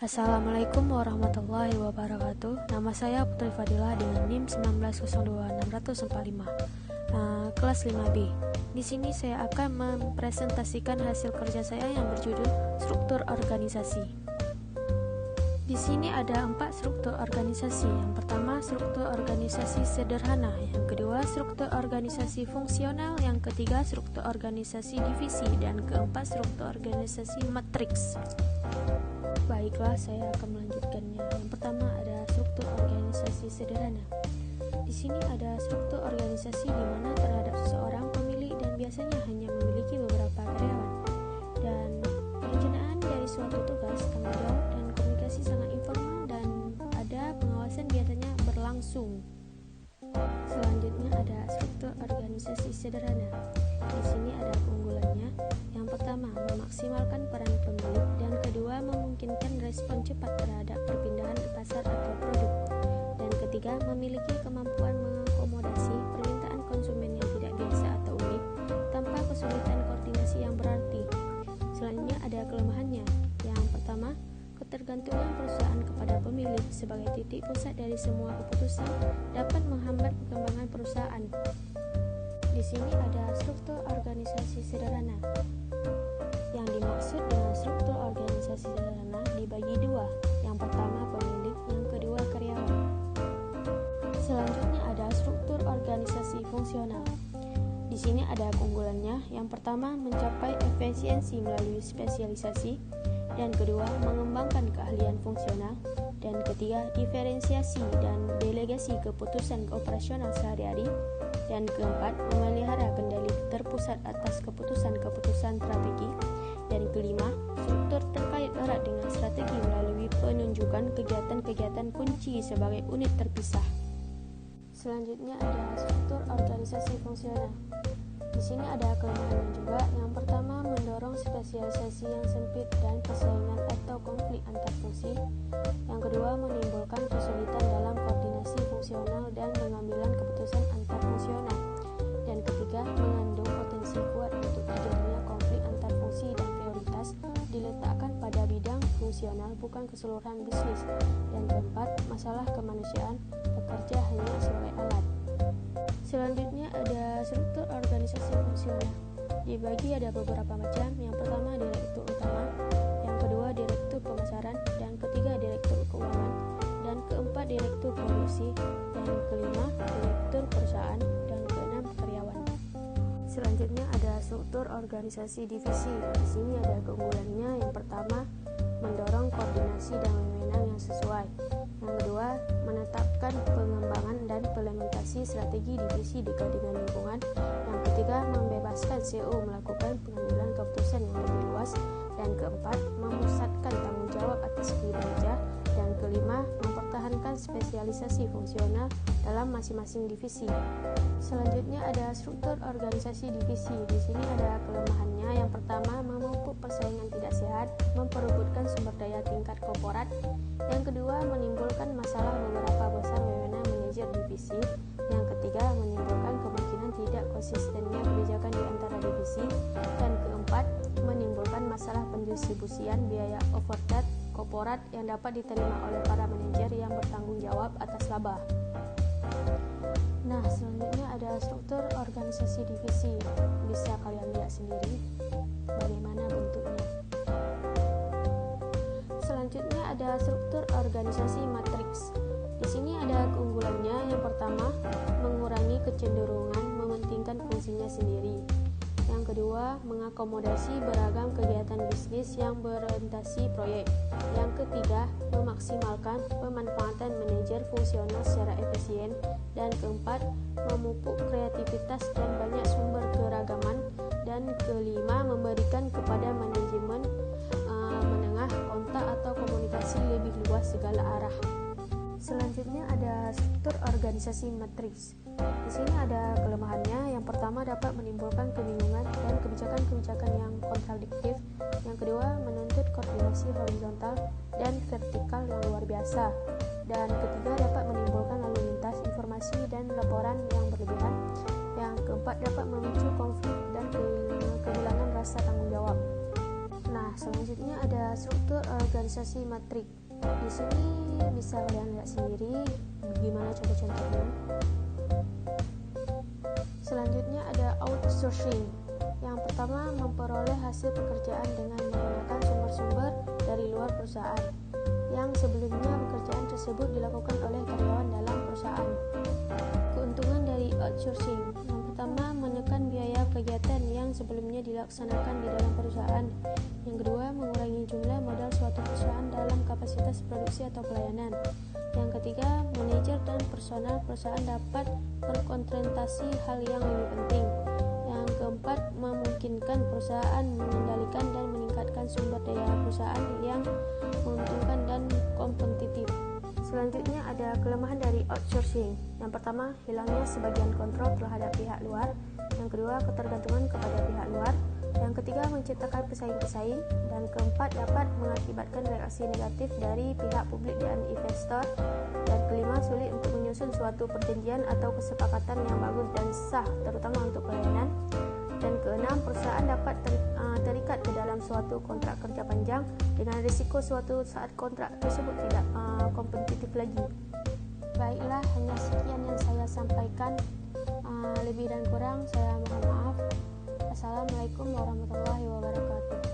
Assalamualaikum warahmatullahi wabarakatuh. Nama saya Putri Fadilah dengan NIM 1902645. Kelas 5B. Di sini saya akan mempresentasikan hasil kerja saya yang berjudul struktur organisasi. Di sini ada 4 struktur organisasi. Yang pertama, struktur organisasi sederhana. Yang kedua, struktur organisasi fungsional. Yang ketiga, struktur organisasi divisi. Dan keempat, struktur organisasi matriks. Baiklah, saya akan melanjutkannya. Yang pertama ada struktur organisasi sederhana. Di sini ada struktur organisasi di mana terhadap seseorang pemilik dan biasanya hanya memiliki beberapa karyawan. Dan perencanaan dari suatu tugas, tanggung jawab, dan komunikasi sangat informal dan ada pengawasan biasanya berlangsung. Selanjutnya ada struktur organisasi sederhana. Di sini ada keunggulannya. Yang pertama, memaksimalkan peran pemilik, dan kedua, memungkinkan respon cepat terhadap perpindahan pasar atau produk, dan ketiga, memiliki kemampuan mengakomodasi permintaan konsumen yang tidak biasa atau unik tanpa kesulitan koordinasi yang berarti. Selanjutnya ada kelemahannya. Yang pertama, ketergantungan perusahaan kepada pemilik sebagai titik pusat dari semua keputusan dapat menghambat perkembangan perusahaan. Di sini ada struktur organisasi sederhana. Yang dimaksud dengan struktur organisasi sederhana dibagi dua. Yang pertama pemilik, yang kedua karyawan. Selanjutnya ada struktur organisasi fungsional. Di sini ada keunggulannya. Yang pertama, mencapai efisiensi melalui spesialisasi, dan kedua, mengembangkan keahlian fungsional, dan ketiga, diferensiasi dan delegasi keputusan operasional sehari-hari, dan keempat, memelihara kendali terpusat atas keputusan-keputusan strategi, dan kelima, struktur terkait erat dengan strategi melalui penunjukan kegiatan-kegiatan kunci sebagai unit terpisah. Selanjutnya ada struktur organisasi fungsional. Di sini ada kelemahannya juga. Yang pertama, mendorong spesialisasi yang sempit dan persaingan atau konflik antar fungsi. Yang kedua, menimbulkan kesulitan dalam koordinasi fungsional dan pengambilan keputusan antar fungsional. Dan ketiga, mengandung potensi kuat untuk terjadinya konflik antar fungsi dan prioritas diletakkan pada bidang fungsional bukan keseluruhan bisnis. Dan keempat, masalah kemanusiaan, bekerja hanya sebagai alat. Selanjutnya ada struktur organisasi fungsional. Dibagi ada beberapa macam. Yang pertama, direktur utama, yang kedua, direktur pemasaran, dan ketiga, direktur keuangan, dan keempat, direktur produksi, dan kelima, direktur perusahaan, dan keenam, karyawan. Selanjutnya ada struktur organisasi divisi. Di sini ada keunggulannya. Yang pertama, mendorong koordinasi dan wewenang yang sesuai. Yang kedua, menetapkan pengembangan dan implementasi strategi divisi dekat dengan lingkungan. Yang ketiga, membebaskan CEO melakukan pengambilan keputusan yang lebih luas. Dan keempat, memusatkan tanggung jawab atas kinerja. Dan kelima, mempertahankan spesialisasi fungsional dalam masing-masing divisi. Selanjutnya ada struktur organisasi divisi. Di sini ada kelemahannya. Yang pertama, memupuk persaingan tidak sehat, memperebutkan sumber daya tingkat korporat. Yang kedua, menimbulkan masalah beberapa besar wewenang manajer divisi. Yang ketiga, menimbulkan kemungkinan tidak konsistennya kebijakan di antara divisi. Dan keempat, menimbulkan masalah pendistribusian biaya overhead korporat yang dapat diterima oleh para manajer yang bertanggung jawab atas laba. Nah, selanjutnya ada struktur organisasi divisi. Bisa kalian lihat sendiri bagaimana bentuknya. Selanjutnya ada struktur organisasi matriks. Di sini ada keunggulannya. Yang pertama, mengurangi kecenderungan mementingkan fungsinya sendiri. Yang kedua, mengakomodasi beragam kegiatan bisnis yang berorientasi proyek. Yang ketiga, memaksimalkan pemanfaatan manajer fungsional secara efisien. Dan keempat, memupuk kreativitas dan banyak sumber keragaman. Dan kelima, memberikan kepada manajemen menengah kontak atau komunikasi lebih luas segala arah. Selanjutnya ada struktur organisasi matriks. Di sini ada kelemahannya. Yang pertama, dapat menimbulkan kebingungan dan kebijakan-kebijakan yang kontradiktif. Yang kedua, menuntut koordinasi horizontal dan vertikal yang luar biasa. Dan ketiga, dapat menimbulkan lalu lintas informasi dan laporan yang berlebihan. Yang keempat, dapat memicu konflik dan kehilangan rasa tanggung jawab. Nah, Nah, selanjutnya ada struktur organisasi matrik. Di sini bisa kalian lihat sendiri gimana contoh-contohnya. Selanjutnya ada outsourcing. Yang pertama, memperoleh hasil pekerjaan dengan menggunakan sumber-sumber dari luar perusahaan yang sebelumnya pekerjaan tersebut dilakukan oleh karyawan dalam perusahaan. Keuntungan dari outsourcing. Yang pertama, menekan biaya kegiatan yang sebelumnya dilaksanakan di dalam perusahaan. Yang kedua, mengurangi jumlah modal suatu perusahaan dalam kapasitas produksi atau pelayanan. Yang ketiga, manajer dan personal perusahaan dapat berkonsentrasi hal yang lebih penting. Yang keempat, memungkinkan perusahaan mengendalikan dan meningkatkan sumber daya perusahaan yang menguntungkan dan kompetitif. Selanjutnya ada kelemahan dari outsourcing. Yang pertama, hilangnya sebagian kontrol terhadap pihak luar. Yang kedua, ketergantungan kepada pihak luar. Yang ketiga, menciptakan pesaing-pesaing. Dan keempat, dapat mengakibatkan reaksi negatif dari pihak publik dan investor. Dan kelima, sulit untuk menyusun suatu perjanjian atau kesepakatan yang bagus dan sah, terutama untuk pelayanan. Dan keenam, perusahaan dapat terikat ke dalam suatu kontrak kerja panjang dengan risiko suatu saat kontrak tersebut tidak kompetitif lagi. Baiklah, hanya sekian yang saya sampaikan. Lebih dan kurang saya mohon maaf. Assalamualaikum warahmatullahi wabarakatuh.